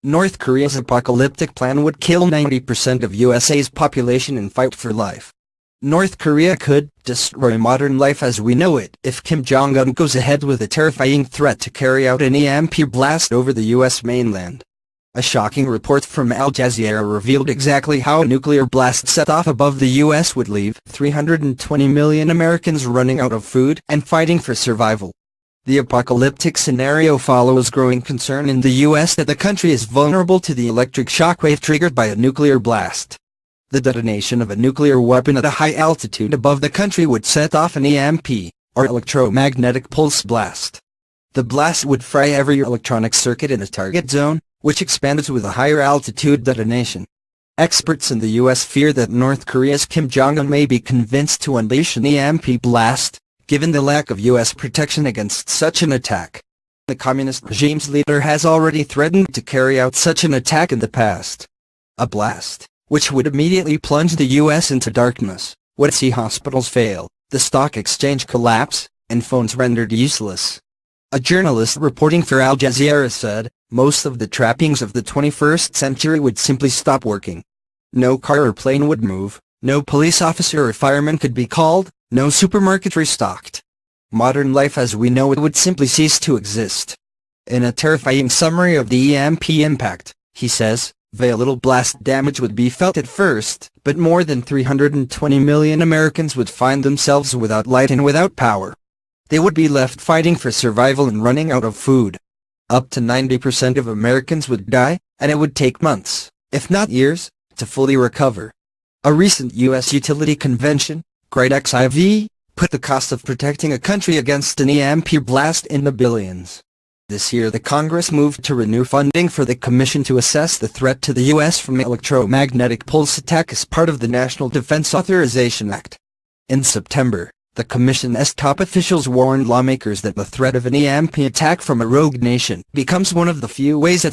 North Korea's apocalyptic plan would kill 90% of USA's population and fight for life. North Korea could destroy modern life as we know it if Kim Jong-un goes ahead with a terrifying threat to carry out an EMP blast over the U.S. mainland. A shocking report from Al Jazeera revealed exactly how a nuclear blast set off above the U.S. would leave 320 million Americans running out of food and fighting for survival. The apocalyptic scenario follows growing concern in the U.S. that the country is vulnerable to the electric shockwave triggered by a nuclear blast. The detonation of a nuclear weapon at a high altitude above the country would set off an EMP, or electromagnetic pulse blast. The blast would fry every electronic circuit in a target zone, which expands with a higher altitude detonation. Experts in the U.S. fear that North Korea's Kim Jong-un may be convinced to unleash an EMP blast, given the lack of U.S. protection against such an attack. The communist regime's leader has already threatened to carry out such an attack in the past. A blast, which would immediately plunge the U.S. into darkness, would see hospitals fail, the stock exchange collapse, and phones rendered useless. A journalist reporting for Al Jazeera said, most of the trappings of the 21st century would simply stop working. No car or plane would move, no police officer or fireman could be called, no supermarket restocked. Modern life as we know it would simply cease to exist. In a terrifying summary of the EMP impact, he says, very little blast damage would be felt at first, but more than 320 million Americans would find themselves without light and without power. They would be left fighting for survival and running out of food. Up to 90% of Americans would die, and it would take months, if not years, to fully recover. A recent U.S. utility convention, Great XIV, put the cost of protecting a country against an EMP blast in the billions. This year the Congress moved to renew funding for the Commission to assess the threat to the U.S. from electromagnetic pulse attack as part of the National Defense Authorization Act. In September, the Commission's top officials warned lawmakers that the threat of an EMP attack from a rogue nation becomes one of the few ways that